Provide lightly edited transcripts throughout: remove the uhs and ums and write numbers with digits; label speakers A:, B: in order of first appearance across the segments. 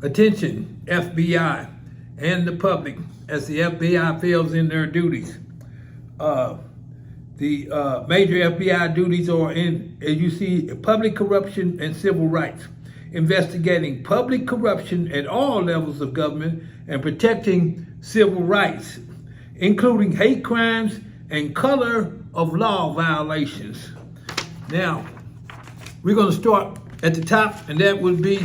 A: Attention, FBI and the public, as the FBI fails in their duties. The major FBI duties are in, as you see, public corruption and civil rights, investigating public corruption at all levels of government and protecting civil rights, including hate crimes and color of law violations. Now, we're going to start at the top, and that would be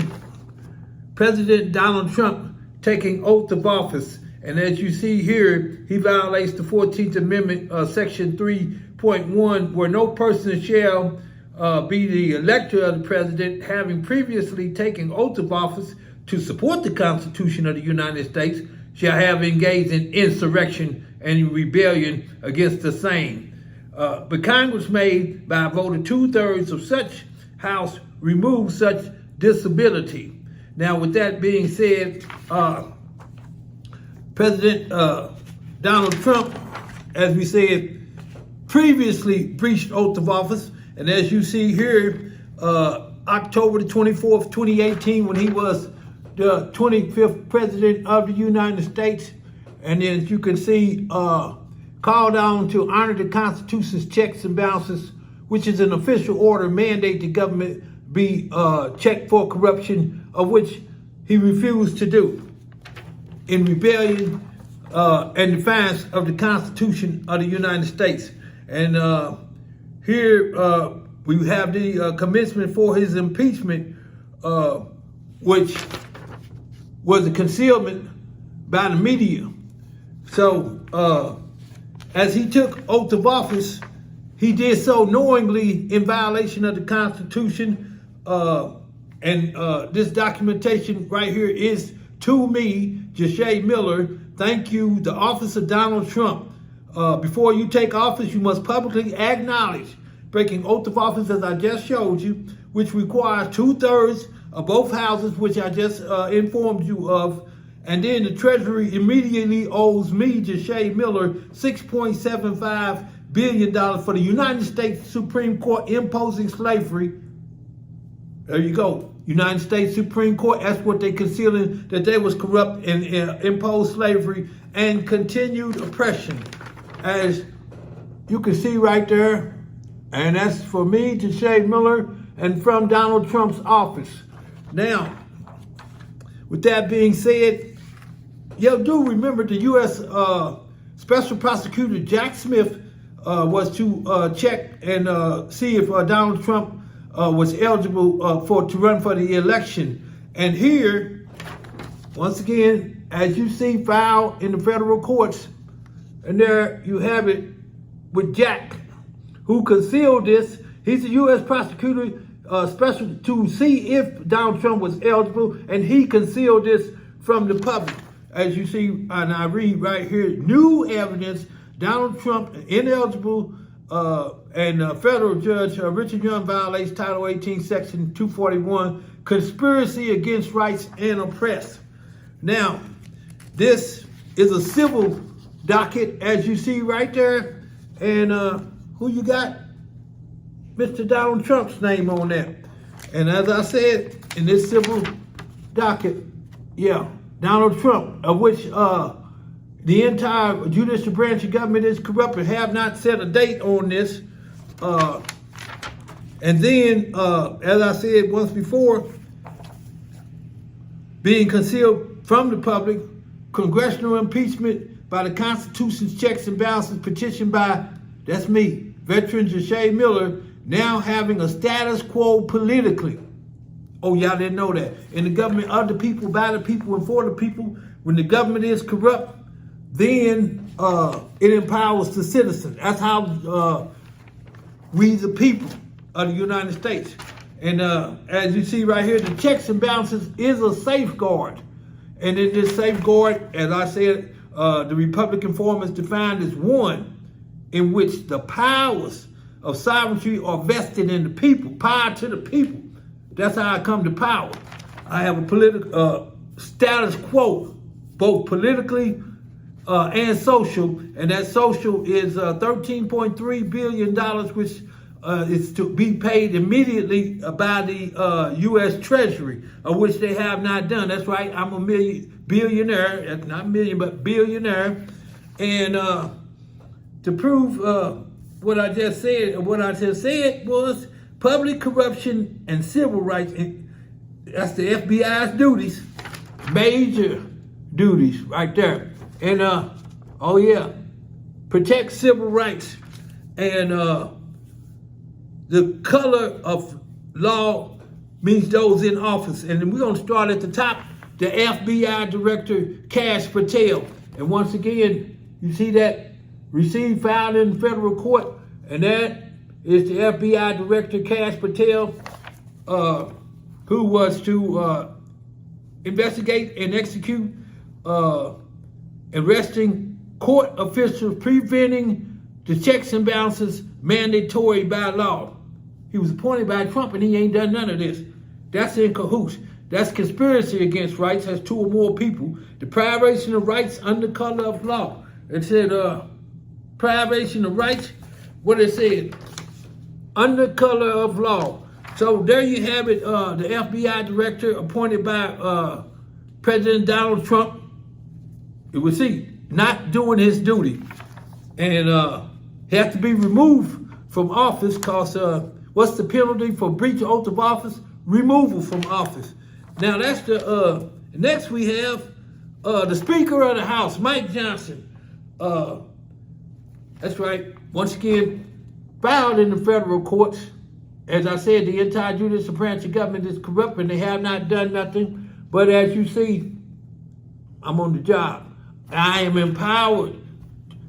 A: President Donald Trump taking oath of office. And as you see here, he violates the 14th Amendment, Section 3.1, where no person shall be the elector of the president having previously taken oath of office to support the Constitution of the United States shall have engaged in insurrection and rebellion against the same. But Congress may, by a vote of 2/3 of such House, remove such disability. Now, with that being said, President Donald Trump, as we said, previously breached oath of office. And as you see here, October the 24th, 2018, when he was the 25th president of the United States. And as you can see, called on to honor the Constitution's checks and balances, which is an official order mandate the government be checked for corruption, of which he refused to do, in rebellion and defiance of the Constitution of the United States. And here we have the commencement for his impeachment, which was a concealment by the media. So as he took oath of office, he did so knowingly in violation of the Constitution. And this documentation right here is to me, Jashay Miller. Thank you, the office of Donald Trump. Before you take office, you must publicly acknowledge breaking oath of office, as I just showed you, which requires 2/3 of both houses, which I just informed you of. And then the Treasury immediately owes me, Jashay Miller, $6.75 billion for the United States Supreme Court imposing slavery. There you go. United States Supreme Court, that's what they concealing, that they was corrupt and imposed slavery and continued oppression, as you can see right there. And that's for me, Jashay Miller, and from Donald Trump's office. Now, with that being said, do remember the U.S. Special Prosecutor Jack Smith was to check and see if Donald Trump was eligible to run for the election. And here, once again, as you see, filed in the federal courts, and there you have it with Jack, who concealed this. He's a U.S. prosecutor special to see if Donald Trump was eligible, and he concealed this from the public. As you see, and I read right here, new evidence, Donald Trump ineligible, and federal judge Richard Young violates Title 18, Section 241, conspiracy against rights and oppress. Now, this is a civil docket, as you see right there. And who you got? Mr. Donald Trump's name on that. And as I said, in this civil docket, Donald Trump, of which the entire judicial branch of government is corrupt and have not set a date on this. And then, as I said once before, being concealed from the public, congressional impeachment by the Constitution's checks and balances petitioned by, that's me, veteran Jashay Miller, now having a status quo politically. Oh, y'all didn't know that. In the government of the people, by the people, and for the people, when the government is corrupt, then it empowers the citizens. That's how we, the people of the United States. And as you see right here, the checks and balances is a safeguard. And in this safeguard, as I said, the Republican form is defined as one in which the powers of sovereignty are vested in the people, power to the people. That's how I come to power. I have a political status quo, both politically and social, and that social is $13.3 billion, which is to be paid immediately by the US Treasury, of which they have not done. That's right, I'm a billionaire, not million, but billionaire. And to prove what I just said was public corruption and civil rights. That's the FBI's duties, major duties right there. And oh yeah, protect civil rights and the color of law means those in office. And then we're gonna start at the top, the FBI Director, KASH PATEL. And once again, you see that receipt filed in federal court, and that is the FBI Director, KASH PATEL, who was to investigate and execute arresting court officials, preventing the checks and balances mandatory by law. He was appointed by Trump and he ain't done none of this. That's in cahoots. That's conspiracy against rights. That's two or more people. Deprivation of rights under color of law. It said privation of rights. What it said? Under color of law. So there you have it. The FBI Director appointed by President Donald Trump. It was he not doing his duty, and he has to be removed from office. Cause what's the penalty for breach of oath of office? Removal from office. Now that's the next we have the Speaker of the House, Mike Johnson. That's right. Once again, filed in the federal courts. As I said, the entire judicial branch of government is corrupt and they have not done nothing. But as you see, I'm on the job. I am empowered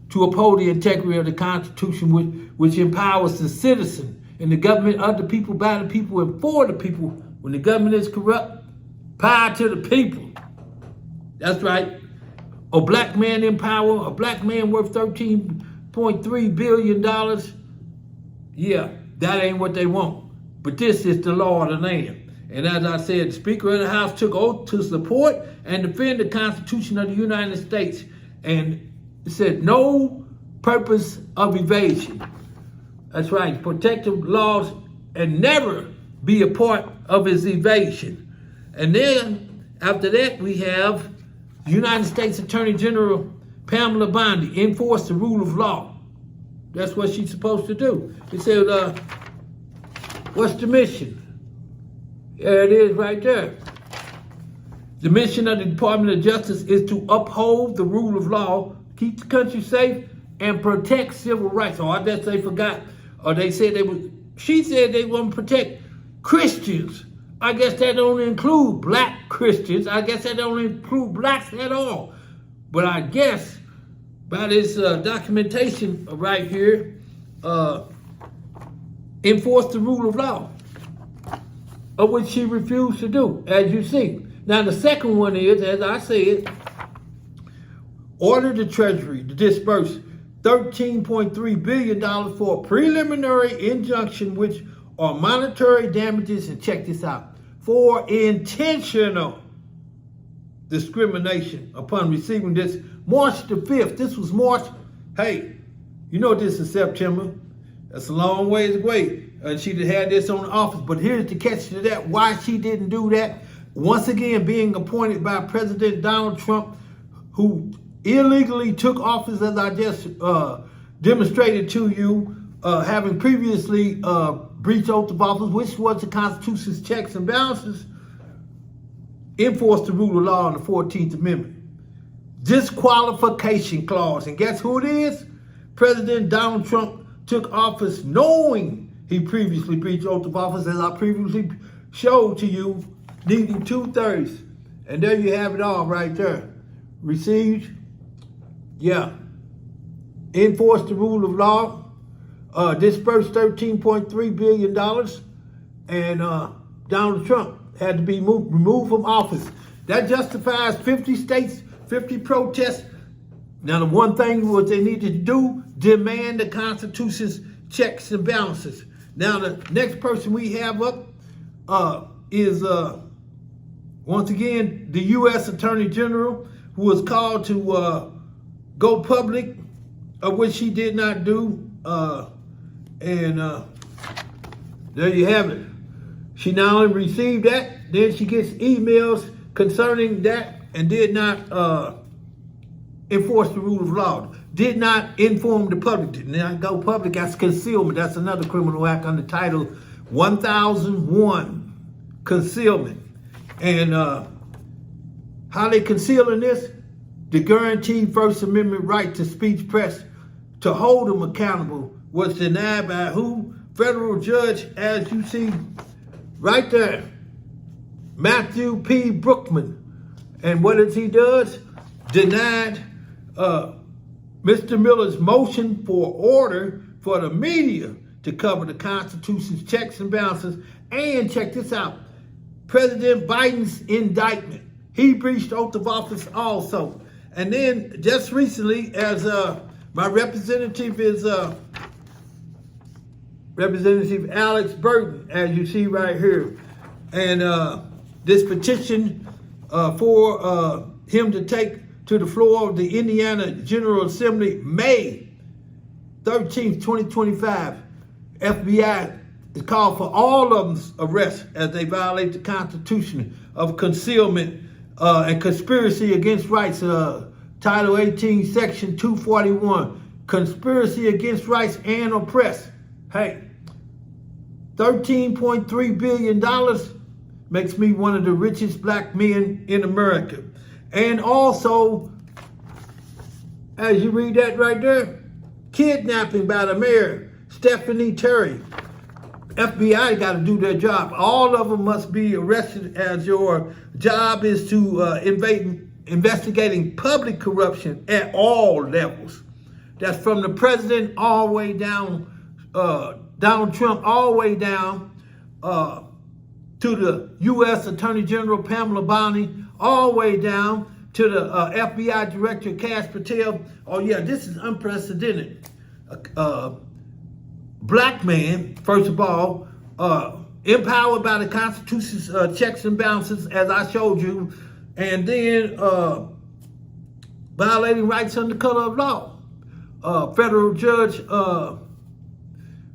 A: to uphold the integrity of the Constitution, which empowers the citizen and the government of the people, by the people, and for the people. When the government is corrupt, power to the people. That's right. A black man in power, a black man worth $13.3 billion. Yeah, that ain't what they want. But this is the law of the land. And as I said, the Speaker of the House took oath to support and defend the Constitution of the United States. And it said no purpose of evasion. That's right, protect the laws and never be a part of his evasion. And then after that, we have the United States Attorney General Pamela Bondi enforce the rule of law. That's what she's supposed to do. It said, what's the mission? There it is right there. The mission of the Department of Justice is to uphold the rule of law, keep the country safe, and protect civil rights. Oh, I guess they forgot. Or they said she said they want to protect Christians. I guess that don't include black Christians. I guess that don't include blacks at all. But I guess by this documentation right here, enforce the rule of law, of which she refused to do, as you see. Now the second one is, as I said, order the Treasury to disburse $13.3 billion for a preliminary injunction, which are monetary damages, and check this out, for intentional discrimination upon receiving this March the 5th. This was March. Hey, you know this is September. That's a long ways away. And she had this on the office. But here's the catch to that, why she didn't do that. Once again, being appointed by President Donald Trump, who illegally took office, as I just demonstrated to you, having previously breached oath of office, which was the Constitution's checks and balances, enforced the rule of law in the 14th Amendment. Disqualification clause. And guess who it is? President Donald Trump took office knowing he previously breached oath of office, as I previously showed to you, needing 2/3. And there you have it all right there. Received, yeah. Enforced the rule of law, dispersed $13.3 billion, and Donald Trump had to be removed from office. That justifies 50 states, 50 protests. Now the one thing what they needed to do, demand the Constitution's checks and balances. Now the next person we have up is once again the US Attorney General, who was called to go public, which he did not do. And There you have it. She not only received that, then she gets emails concerning that and did not enforce the rule of law. Did not inform the public. Did not go public. That's concealment. That's another criminal act under Title 1001, concealment. And how they concealing this? The guaranteed First Amendment right to speech, press, to hold them accountable was denied by who? Federal judge, as you see right there, Matthew P. Brookman. And what does he does? Denied Mr. Miller's motion for order for the media to cover the Constitution's checks and balances. And check this out, President Biden's indictment. He breached oath of office also. And then just recently, as my representative is Representative Alex Burton, as you see right here. And this petition for him to take to the floor of the Indiana General Assembly, May 13th, 2025. FBI is called for all of them's arrest as they violate the Constitution of concealment and conspiracy against rights, Title 18, Section 241, conspiracy against rights and oppress. Hey, $13.3 billion makes me one of the richest black men in America. And also, as you read that right there, kidnapping by the mayor, Stephanie Terry. FBI got to do their job. All of them must be arrested, as your job is to investigating public corruption at all levels. That's from the president all the way down, Donald Trump all the way down to the US Attorney General Pamela Bondi, all the way down to the FBI Director KASH PATEL. Oh yeah, this is unprecedented. Black man, first of all, empowered by the Constitution's checks and balances, as I showed you, and then violating rights under color of law. Federal Judge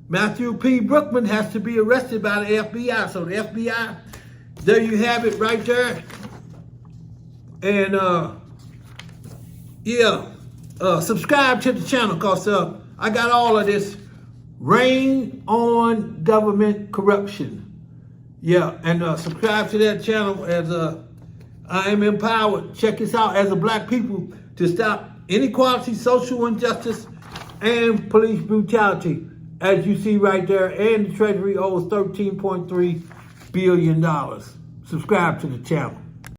A: Matthew P. Brookman has to be arrested by the FBI. So the FBI, there you have it right there. And subscribe to the channel, because I got all of this. Reign on government corruption. Yeah, and subscribe to that channel as I am empowered. Check this out, as a black people, to stop inequality, social injustice, and police brutality, as you see right there. And the Treasury owes $13.3 billion. Subscribe to the channel.